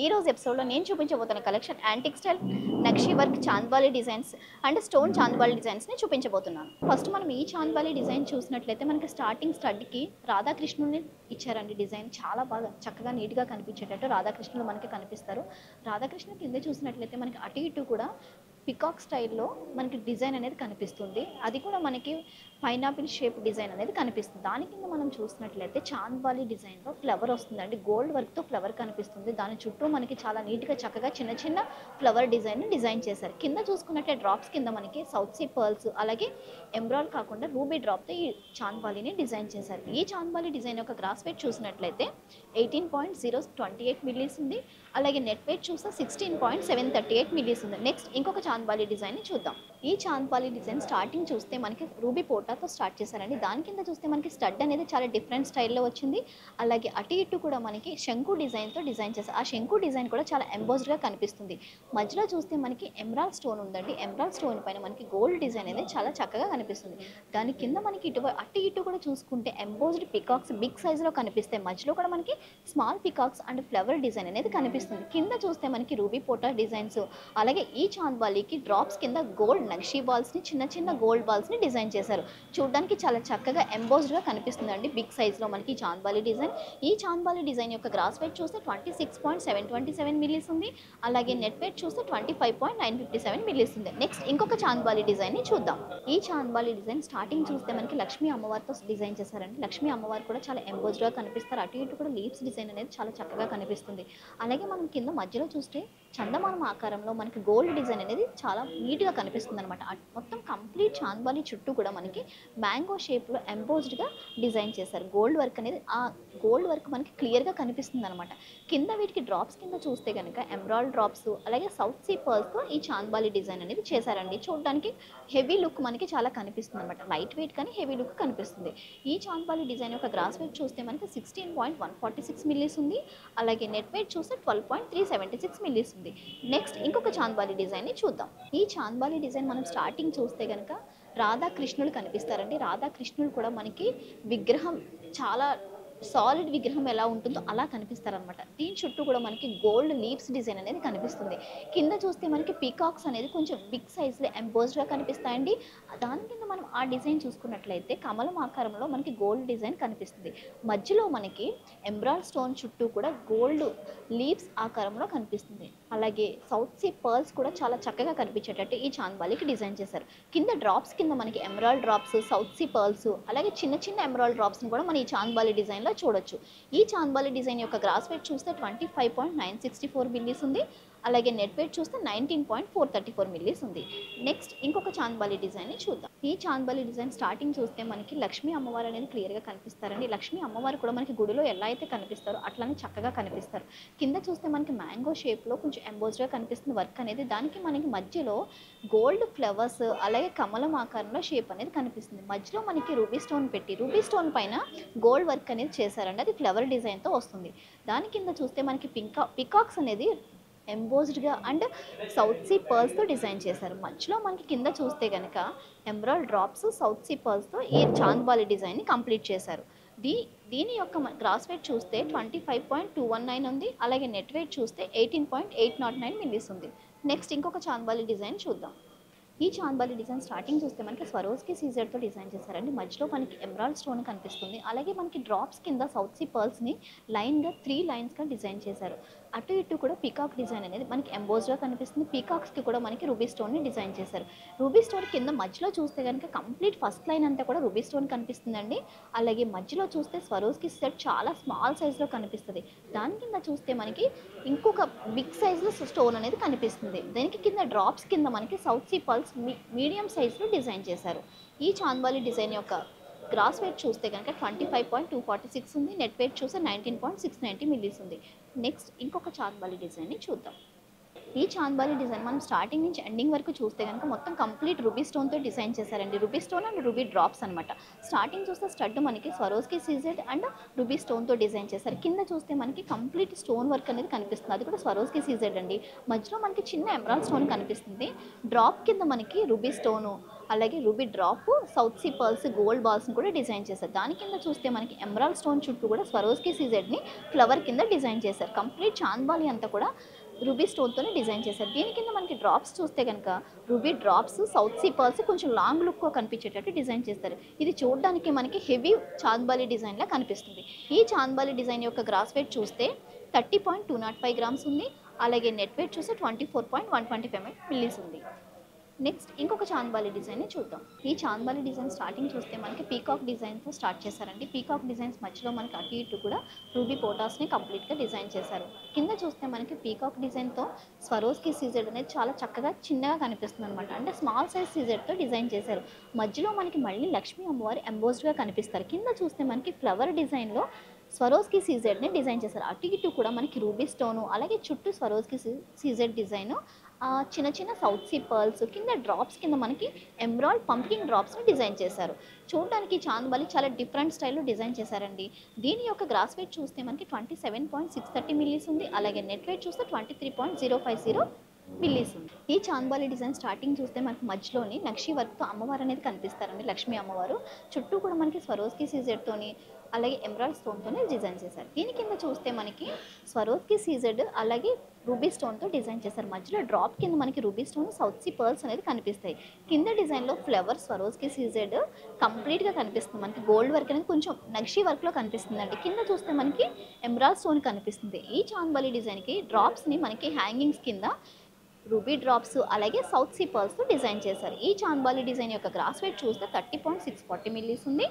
ఈ రోజు ఎపిసోడ్లో నేను చూపించబోతున్న కలెక్షన్ యాంటిక్ స్టైల్ నక్షి work chandbali designs and stone chandbali డిజైన్స్ని చూపించబోతున్నాను. ఫస్ట్ మనం ఈ చాంద్బాలి డిజైన్ చూసినట్లయితే మనకి స్టార్టింగ్ స్టడ్కి రాధాకృష్ణుని ఇచ్చారండి. డిజైన్ చాలా బాగా చక్కగా నీట్గా కనిపించేటట్టు రాధాకృష్ణులు మనకి కనిపిస్తారు. రాధాకృష్ణ కింద చూసినట్లయితే మనకి అటు ఇటు కూడా పికాక్ స్టైల్లో మనకి డిజైన్ అనేది కనిపిస్తుంది. అది కూడా మనకి పైనాపిల్ షేప్ డిజైన్ అనేది కనిపిస్తుంది. దాని కింద మనం చూసినట్లయితే చాంద్బాలి డిజైన్లో ఫ్లవర్ వస్తుందండి. గోల్డ్ వర్క్తో ఫ్లవర్ కనిపిస్తుంది. దాని చుట్టూ మనకి చాలా నీట్గా చక్కగా చిన్న చిన్న ఫ్లవర్ డిజైన్ చేశారు. కింద చూసుకున్నట్టే డ్రాప్స్ కింద మనకి సౌత్ సీ పర్ల్స్ అలాగే ఎంబ్రాయిడ్ కాకుండా రూబీ డ్రాప్తో ఈ చాంద్బాలిని డిజైన్ చేశారు. ఈ చాంద్బాలి డిజైన్ యొక్క గ్రాస్ వెయిట్ చూసినట్లయితే 18.028 మిల్లీస్ ఉంది. అలాగే నెట్ వెయిట్ చూస్తే 16.738 మిల్లీస్ ఉంది. నెక్స్ట్ ఇంకొక చాంద్బాలి డిజైన్ని చూద్దాం. ఈ చాంద్బాలి డిజైన్ స్టార్టింగ్ చూస్తే మనకి రూబీ పోటాతో స్టార్ట్ చేశారండి. దాని కింద చూస్తే మనకి స్టడ్ అనేది చాలా డిఫరెంట్ స్టైల్లో వచ్చింది. అలాగే అటు ఇటు కూడా మనకి శంకు డిజైన్తో డిజైన్ చేశారు. ఆ శంకు డిజైన్ కూడా చాలా ఎంబోస్డ్గా కనిపిస్తుంది. మధ్యలో చూస్తే మనకి ఎమరాల్డ్ స్టోన్ ఉందండి. ఎమరాల్డ్ స్టోన్ పైన మనకి గోల్డ్ డిజైన్ అనేది చాలా చక్కగా కనిపిస్తుంది. దాని కింద మనకి అటు ఇటు కూడా చూసుకుంటే ఎంబోస్డ్ పికాక్స్ బిగ్ సైజులో కనిపిస్తాయి. మధ్యలో కూడా మనకి small peacocks and flower design అనేది కనిపిస్తుంది. కింద చూస్తే మనకి రూబీ పోటా డిజైన్స్ అలాగే ఈ చాంద్బాలికి డ్రాప్స్ కింద గోల్డ్ నక్షీ బాల్స్ని చిన్న చిన్న గోల్డ్ బాల్స్ని డిజైన్ చేశారు. చూడడానికి చాలా చక్కగా ఎంబోస్డ్గా కనిపిస్తుందండి బిగ్ సైజ్లో మనకి చాంద్బాలి డిజైన్. ఈ చాంద్బాలి డిజైన్ యొక్క గ్రాస్ వెయిట్ చూస్తే 26.727 మిల్లీస్ ఉంది. అలాగే నెట్ వెయిట్ చూస్తే 25.957 మిల్లీస్ ఉంది. నెక్స్ట్ ఇంకొక చాంద్బాలి డిజైన్ని చూద్దాం. ఈ చాంద్బాలి డిజైన్ స్టార్టింగ్ చూస్తే మనకి లక్ష్మీ అమ్మవారితో డిజైన్ చేశారండి. లక్ష్మీ అమ్మవారు కూడా చాలా ఎంబోస్డ్గా కనిపిస్తారు. అటు ఇటు కూడా లీవ్స్ డిజైన్ అనేది చాలా చక్కగా కనిపిస్తుంది. అలాగే మనం కింద మధ్యలో చూస్తే చందమానం ఆకారంలో మనకి గోల్డ్ డిజైన్ అనేది చాలా నీట్గా కనిపిస్తుంది అనమాట. మొత్తం కంప్లీట్ చాంద్బాలి చుట్టూ కూడా మనకి మ్యాంగో షేప్లో ఎంబోస్డ్గా డిజైన్ చేశారు. గోల్డ్ వర్క్ అనేది ఆ గోల్డ్ వర్క్ మనకి క్లియర్గా కనిపిస్తుంది అనమాట. కింద వీటికి డ్రాప్స్ కింద చూస్తే కనుక ఎమరాల్డ్ డ్రాప్స్ అలాగే సౌత్ సీ పర్ల్స్తో ఈ చాంద్బాలి డిజైన్ అనేది చేశారండి. చూడడానికి హెవీ లుక్ మనకి చాలా కనిపిస్తుంది అనమాట. లైట్ వెయిట్ కానీ హెవీ లుక్ కనిపిస్తుంది. ఈ చాంద్బాలి డిజైన్ యొక్క గ్రాస్ వెయిట్ చూస్తే మనకి 16.146 మిల్లీస్ ఉంది. అలాగే నెట్ వెయిట్ చూస్తే 12.376 మిల్లీస్ ఉంది. నెక్స్ట్ ఇంకొక చాంద్బాలి డిజైన్ని చూద్దాం. ఈ చాంద్బాలి డిజైన్ మనం స్టార్టింగ్ చూస్తే కనుక రాధాకృష్ణులు కనిపిస్తారండి. రాధాకృష్ణులు కూడా మనకి విగ్రహం చాలా సాలిడ్ విగ్రహం ఎలా ఉంటుందో అలా కనిపిస్తారనమాట. దీని చుట్టూ కూడా మనకి గోల్డ్ లీవ్స్ డిజైన్ అనేది కనిపిస్తుంది. కింద చూస్తే మనకి పీకాక్స్ అనేది కొంచెం బిగ్ సైజ్లో ఎంబోస్డ్గా కనిపిస్తాయండి. దాని కింద మనం ఆ డిజైన్ చూసుకున్నట్లయితే కమలం ఆకారంలో మనకి గోల్డ్ డిజైన్ కనిపిస్తుంది. మధ్యలో మనకి ఎమరాల్డ్ స్టోన్ చుట్టూ కూడా గోల్డ్ లీవ్స్ ఆకారంలో కనిపిస్తుంది. అలాగే సౌత్ సీ పర్ల్స్ కూడా చాలా చక్కగా కనిపించేటట్టు ఈ చాంద్బాలికి డిజైన్ చేశారు. కింద డ్రాప్స్ కింద మనకి emerald drops south see pearls అలాగే చిన్న చిన్న ఎమరాల్డ్ డ్రాప్స్ని కూడా మన ఈ చాంద్బాలి డిజైన్ చూడొచ్చు. ఈ చాంద్బాలి డిజైన్ యొక్క గ్రాస్ వెయిట్ చూస్తే 25.964 మిల్లీస్ ఉంది. అలాగే నెట్ వెయిట్ చూస్తే 19.434 మిల్లీస్ ఉంది. నెక్స్ట్ ఇంకొక చాంద్బాలి డిజైన్ని చూద్దాం. ఈ చాంద్బాలి డిజైన్ స్టార్టింగ్ చూస్తే మనకి లక్ష్మీ అమ్మవారు అనేది క్లియర్గా కనిపిస్తారండి. లక్ష్మీ అమ్మవారు కూడా మనకి గుడిలో ఎలా అయితే కనిపిస్తారో అట్లానే చక్కగా కనిపిస్తారు. కింద చూస్తే మనకి మ్యాంగో షేప్లో కొంచెం ఎంబోస్డ్గా కనిపిస్తుంది వర్క్ అనేది. దానికి మనకి మధ్యలో గోల్డ్ ఫ్లవర్స్ అలాగే కమలం ఆకారంలో షేప్ అనేది కనిపిస్తుంది. మధ్యలో మనకి రూబీ స్టోన్ పెట్టి రూబీ స్టోన్ పైన గోల్డ్ వర్క్ అనేది చేశారండి. అది ఫ్లవర్ డిజైన్తో వస్తుంది. దాని కింద చూస్తే మనకి పికాక్స్ అనేది ఎంబోస్డ్గా అండ్ సౌత్ సీ పర్ల్స్తో డిజైన్ చేశారు. మధ్యలో మనకి కింద చూస్తే కనుక ఎమరాల్డ్ డ్రాప్స్ సౌత్ సీ పర్ల్స్తో ఈ చాంద్బాలి డిజైన్ని కంప్లీట్ చేశారు. దీని యొక్క గ్రాస్ వెయిట్ చూస్తే 25.219 ఉంది. అలాగే నెట్ వెయిట్ చూస్తే 18.809 మిల్లీస్ ఉంది. నెక్స్ట్ ఇంకొక చాంద్బాలి డిజైన్ చూద్దాం. ఈ చాంద్బాలి డిజైన్ స్టార్టింగ్ చూస్తే మనకి స్వరోజ్కి సీజర్తో డిజైన్ చేశారండి. మధ్యలో మనకి ఎమరాల్డ్ స్టోన్ కనిపిస్తుంది. అలాగే మనకి డ్రాప్స్ కింద సౌత్ సీ పర్ల్స్ని లైన్గా 3 లైన్స్గా డిజైన్ చేశారు. అటు ఇటు కూడా పీకాక్ డిజైన్ అనేది మనకి ఎంబోస్డ్గా కనిపిస్తుంది. పీకాక్స్కి కూడా మనకి రూబీ స్టోన్ని డిజైన్ చేశారు. రూబీ స్టోన్ కింద మధ్యలో చూస్తే కనుక కంప్లీట్ ఫస్ట్ లైన్ అంతా కూడా రూబీ స్టోన్ కనిపిస్తుందండి. అలాగే మధ్యలో చూస్తే స్వరోజ్కి సెట్ చాలా స్మాల్ సైజ్లో కనిపిస్తుంది. దాని కింద చూస్తే మనకి ఇంకొక బిగ్ సైజ్లో స్టోన్ అనేది కనిపిస్తుంది. దానికి కింద డ్రాప్స్ కింద మనకి సౌత్ సీ పర్ల్స్ మీడియం సైజ్లో డిజైన్ చేశారు. ఈ చాంద్బాలి డిజైన్ యొక్క గ్రాస్ వెయిట్ చూస్తే కనుక 25.246 ఉంది. నెట్ వెయిట్ చూస్తే 19.690 మిల్లీస్ ఉంది. నెక్స్ట్ ఇంకొక చాంద్బాలి డిజైన్ని చూద్దాం. ఈ చాంద్బాలి డిజైన్ మనం స్టార్టింగ్ నుంచి ఎండింగ్ వరకు చూస్తే కనుక మొత్తం కంప్లీట్ రూబీ స్టోన్తో డిజైన్ చేశారండి. Ruby stone and ruby drops అనమాట. స్టార్టింగ్ చూస్తే స్టడ్ మనకి స్వరోస్కి సీజెడ్ అండ్ రూబీ స్టోన్తో డిజైన్ చేశారు. కింద చూస్తే మనకి కంప్లీట్ స్టోన్ వర్క్ అనేది కనిపిస్తుంది, అది కూడా స్వరోస్కి సీజెడ్ అండి. మధ్యలో మనకి చిన్న ఎమరాల్డ్ స్టోన్ కనిపిస్తుంది. డ్రాప్ కింద మనకి రూబీ స్టోను అలాగే ruby drop, South see pearls, gold బాల్స్ని కూడా డిజైన్ చేశారు. దాని కింద చూస్తే మనకి ఎమరాల్డ్ స్టోన్ చుట్టూ కూడా స్వరోస్కి సీజెడ్ని ఫ్లవర్ కింద డిజైన్ చేశారు. కంప్లీట్ చాంద్బాలి అంతా కూడా రూబీ స్టోన్తోనే డిజైన్ చేశారు. దీని కింద మనకి డ్రాప్స్ చూస్తే కనుక ruby drops, south see pearls కొంచెం లాంగ్ లుక్గా కనిపించేటట్టు డిజైన్ చేస్తారు. ఇది చూడడానికి మనకి హెవీ చాంద్బాలి డిజైన్లా కనిపిస్తుంది. ఈ చాంద్బాలి డిజైన్ యొక్క గ్రాస్ వెయిట్ చూస్తే 30.205 గ్రామ్స్ ఉంది. అలాగే నెట్ వెయిట్ చూస్తే 24.125 మిల్లీస్ ఉంది. నెక్స్ట్ ఇంకొక చాంద్బాలి డిజైన్ని చూద్దాం. ఈ చాంద్బాలి డిజైన్ స్టార్టింగ్ చూస్తే మనకి పీకాక్ డిజైన్తో స్టార్ట్ చేశారండి. పీకాక్ డిజైన్స్ మధ్యలో మనకి అటు ఇటు కూడా రూబీ పోటాస్ని కంప్లీట్గా డిజైన్ చేశారు. కింద చూస్తే మనకి పీకాక్ డిజైన్తో స్వరోస్కి సీజెడ్ అనేది చాలా చక్కగా చిన్నగా కనిపిస్తుంది అనమాట. అంటే స్మాల్ సైజ్ సీజెడ్తో డిజైన్ చేశారు. మధ్యలో మనకి మళ్ళీ లక్ష్మీ అమ్మవారు ఎంబోస్డ్గా కనిపిస్తారు. కింద చూస్తే మనకి ఫ్లవర్ డిజైన్లో స్వరోస్కి సీజెడ్ని డిజైన్ చేశారు. అటు ఇటు కూడా మనకి రూబీ స్టోను అలాగే చుట్టూ స్వరోస్కి సీజెడ్ డిజైను, చిన్న చిన్న సౌత్ సీ పర్ల్స్, కింద డ్రాప్స్ కింద మనకి ఎమరాల్డ్ పంకింగ్ డ్రాప్స్ని డిజైన్ చేశారు. చూడడానికి చాంద్బాలి చాలా డిఫరెంట్ స్టైల్లో డిజైన్ చేశారండి. దీని యొక్క గ్రాస్ వెయిట్ చూస్తే మనకి 27.630 మిల్లీస్ ఉంది. అలాగే నెట్ వెయిట్ చూస్తే 23.050 మిల్లీస్ ఉంది. ఈ చాంద్బాలి డిజైన్ స్టార్టింగ్ చూస్తే మనకి మధ్యలోని నక్షి వర్క్తో అమ్మవారు అనేది కనిపిస్తారండి, లక్ష్మీ అమ్మవారు. చుట్టూ కూడా మనకి స్వరోస్కి సీజెడ్తోని అలాగే ఎమరాల్డ్ స్టోన్తోనే డిజైన్ చేశారు. దీని కింద చూస్తే మనకి స్వరోస్కి సీజెడ్ అలాగే రూబీ స్టోన్తో డిజైన్ చేశారు. మధ్యలో డ్రాప్ కింద మనకి ruby stone, south see pearls అనేది కనిపిస్తాయి. కింద డిజైన్లో ఫ్లవర్ స్వరోస్కి సీజెడ్ కంప్లీట్గా కనిపిస్తుంది. మనకి గోల్డ్ వర్క్ అనేది కొంచెం నక్షి వర్క్లో కనిపిస్తుందండి. కింద చూస్తే మనకి ఎమరాల్డ్ స్టోన్ కనిపిస్తుంది. ఈ చాంద్బాలి డిజైన్కి డ్రాప్స్ని మనకి హ్యాంగింగ్స్ కింద రూబీ డ్రాప్స్ అలాగే సౌత్ సీ పర్ల్స్తో డిజైన్ చేశారు. ఈ చాంద్బాలి డిజైన్ యొక్క గ్రాస్ వెయిట్ చూస్తే 30.640 మిల్లీస్ ఉంది.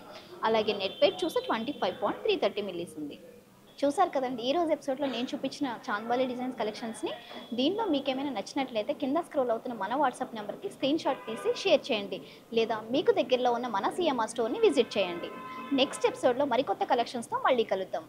అలాగే నెట్ వెయిట్ చూస్తే 25.330 మిల్లీస్ ఉంది. చూసారు కదండి ఈ రోజు ఎపిసోడ్లో నేను చూపించిన చాంద్బాలి డిజైన్స్ కలెక్షన్స్ని. దీనిలో మీకు ఏమైనా నచ్చినట్లయితే కింద స్క్రోల్ అవుతున్న మన వాట్సాప్ నెంబర్కి స్క్రీన్ షాట్ తీసి షేర్ చేయండి, లేదా మీకు దగ్గరలో ఉన్న మన సిఎంఆర్ స్టోర్ని విజిట్ చేయండి. నెక్స్ట్ ఎపిసోడ్లో మరికొత్త కలెక్షన్స్తో మళ్ళీ కలుద్దాం.